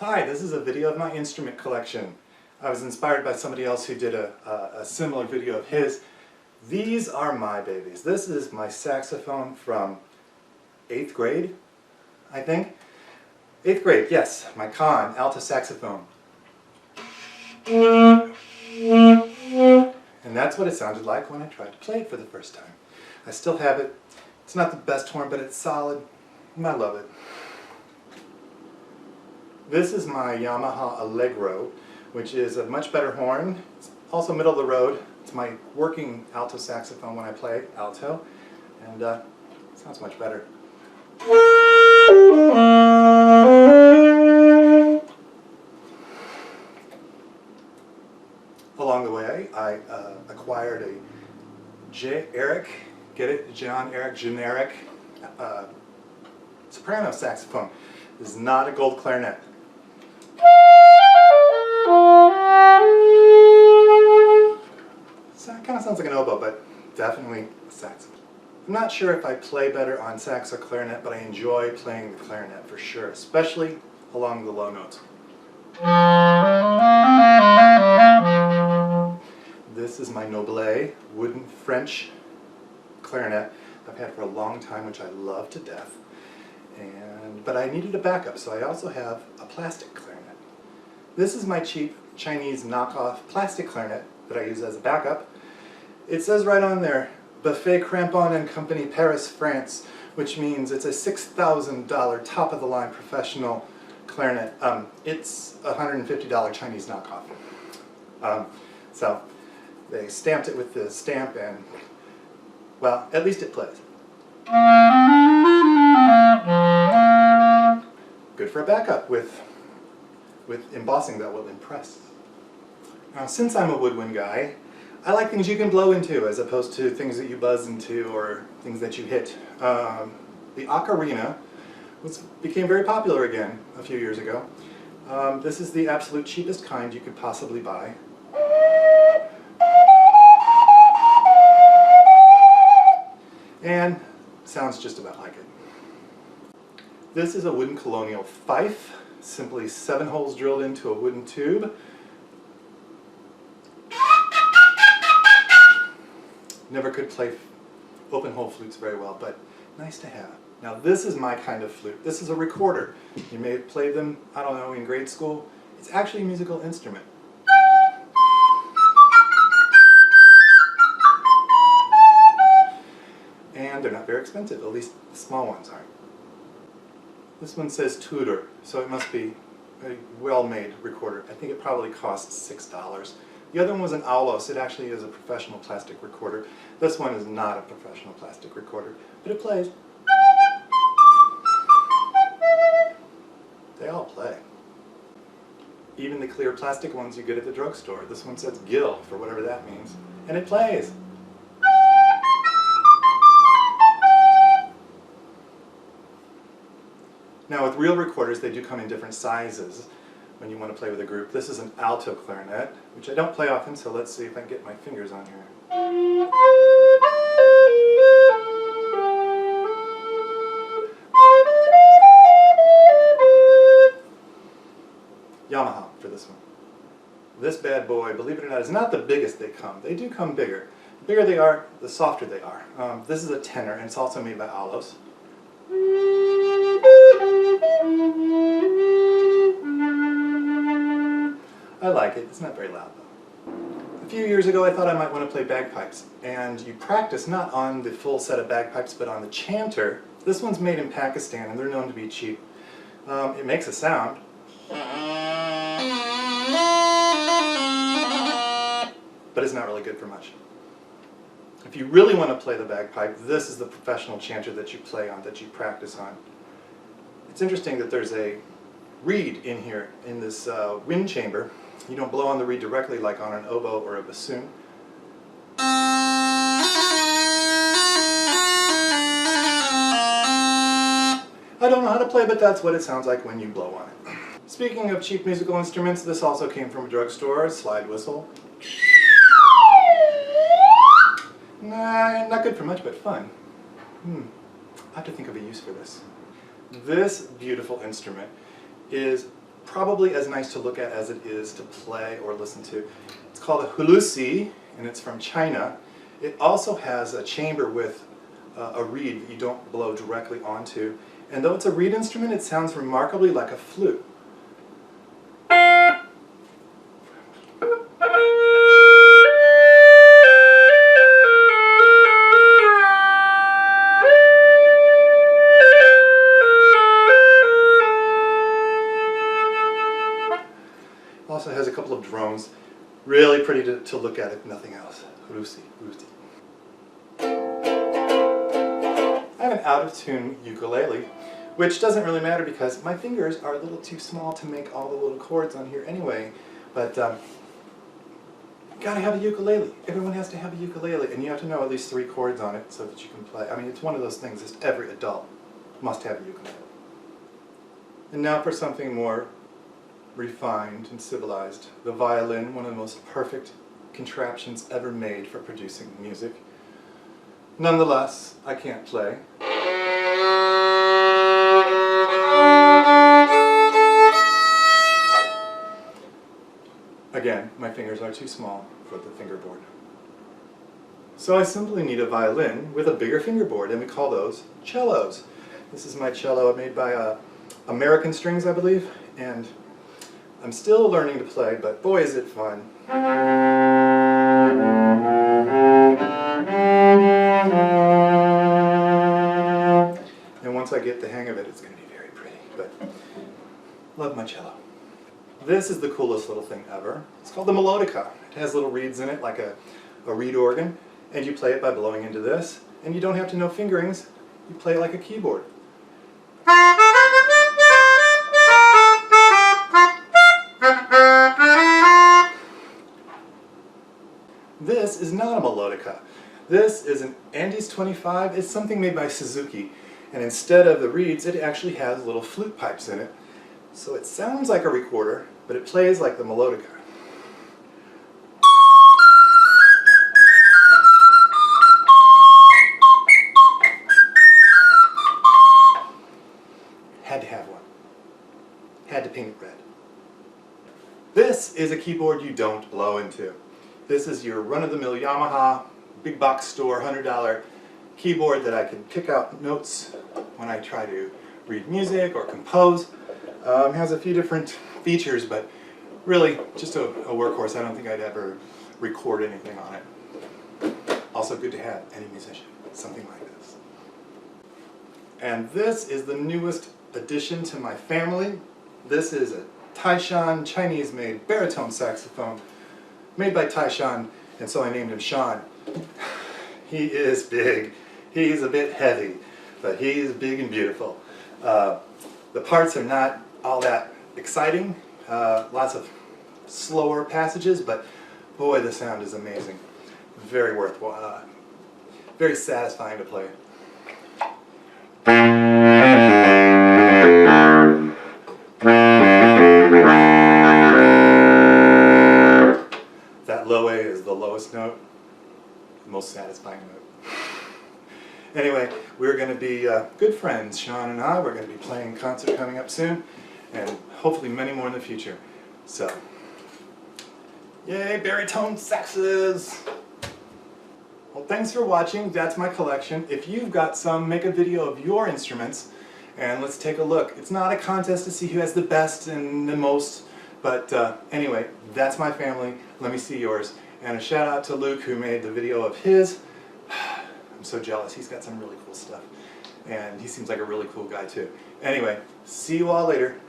Hi, this is a video of my instrument collection. I was inspired by somebody else who did a similar video of his. These are my babies. This is my saxophone from 8th grade, I think. 8th grade, yes, my Conn Alto saxophone. And that's what it sounded like when I tried to play it for the first time. I still have it. It's not the best horn, but it's solid, and I love it. This is my Yamaha Allegro, which is a much better horn. It's also middle of the road. It's my working alto saxophone when I play alto, and it sounds much better. Along the way, I acquired a Erich, get it? Erich generic soprano saxophone. This is not a gold clarinet. So it kind of sounds like an oboe, but definitely a saxophone. I'm not sure if I play better on sax or clarinet, but I enjoy playing the clarinet for sure, especially along the low notes. This is my Noblet wooden French clarinet I've had for a long time, which I love to death. But I needed a backup, so I also have a plastic clarinet. This is my cheap Chinese knockoff plastic clarinet that I use as a backup. It says right on there, Buffet Crampon and Company, Paris, France, which means it's a $6,000 top-of-the-line professional clarinet. It's a $150 Chinese knockoff. So they stamped it with the stamp, and well, at least it plays. Good for a backup with embossing that will impress. Now, since I'm a woodwind guy, I like things you can blow into as opposed to things that you buzz into or things that you hit. The Ocarina became very popular again a few years ago. This is the absolute cheapest kind you could possibly buy. And sounds just about like it. This is a wooden colonial fife, simply 7 holes drilled into a wooden tube. Never could play open hole flutes very well, but nice to have. Now this is my kind of flute. This is a recorder. You may have played them, I don't know, in grade school. It's actually a musical instrument. And they're not very expensive, at least the small ones aren't. This one says Tudor, so it must be a well-made recorder. I think it probably costs $6. The other one was an Aulos. It actually is a professional plastic recorder. This one is not a professional plastic recorder, but it plays. They all play. Even the clear plastic ones you get at the drugstore. This one says Gill, for whatever that means, and it plays. Now with real recorders, they do come in different sizes when you want to play with a group. This is an alto clarinet, which I don't play often, so let's see if I can get my fingers on here. Yamaha for this one. This bad boy, believe it or not, is not the biggest they come. They do come bigger. The bigger they are, the softer they are. This is a tenor, and it's also made by Aulos. I like it. It's not very loud though. A few years ago I thought I might want to play bagpipes, and you practice not on the full set of bagpipes but on the chanter. This one's made in Pakistan and they're known to be cheap. It makes a sound. But it's not really good for much. If you really want to play the bagpipe, this is the professional chanter that you play on, that you practice on. It's interesting that there's a reed in here, in this wind chamber. You don't blow on the reed directly like on an oboe or a bassoon. I don't know how to play, but that's what it sounds like when you blow on it. Speaking of cheap musical instruments, this also came from a drugstore, slide whistle. Nah, not good for much, but fun. I have to think of a use for this. This beautiful instrument is probably as nice to look at as it is to play or listen to. It's called a Hulusi, and it's from China. It also has a chamber with a reed that you don't blow directly onto. And though it's a reed instrument, it sounds remarkably like a flute. Also has a couple of drones. Really pretty to look at if nothing else. Hulusi, Hulusi. I have an out-of-tune ukulele, which doesn't really matter because my fingers are a little too small to make all the little chords on here anyway. But you gotta have a ukulele. Everyone has to have a ukulele, and you have to know at least 3 chords on it so that you can play. I mean, it's one of those things that every adult must have a ukulele. And now for something more refined and civilized. The violin, one of the most perfect contraptions ever made for producing music. Nonetheless, I can't play. Again, my fingers are too small for the fingerboard. So I simply need a violin with a bigger fingerboard, and we call those cellos. This is my cello made by American Strings, I believe, and I'm still learning to play, but boy is it fun. And once I get the hang of it, it's going to be very pretty, but love my cello. This is the coolest little thing ever. It's called the Melodica. It has little reeds in it, like a reed organ, and you play it by blowing into this, and you don't have to know fingerings. You play it like a keyboard. This is not a melodica. This is an Andes 25. It's something made by Suzuki. And instead of the reeds, it actually has little flute pipes in it. So it sounds like a recorder, but it plays like the melodica. Had to have one. Had to paint it red. This is a keyboard you don't blow into. This is your run-of-the-mill Yamaha, big box store, $100 keyboard that I can pick out notes when I try to read music or compose. It has a few different features, but really just a workhorse. I don't think I'd ever record anything on it. Also good to have any musician, something like this. And this is the newest addition to my family. This is a Taishan Chinese-made baritone saxophone made by Taishan, and so I named him Sean. He is big. He's a bit heavy, but he's big and beautiful. The parts are not all that exciting. Lots of slower passages, but boy, the sound is amazing. Very worthwhile. Very satisfying to play. That low A is the lowest note, the most satisfying note. Anyway, we're going to be good friends, Sean and I. We're going to be playing a concert coming up soon, and hopefully many more in the future. So, yay, baritone saxes! Well, thanks for watching. That's my collection. If you've got some, make a video of your instruments, and let's take a look. It's not a contest to see who has the best and the most, but anyway, that's my family. Let me see yours. And a shout out to Luke, who made the video of his. I'm so jealous. He's got some really cool stuff. And he seems like a really cool guy too. Anyway, see you all later.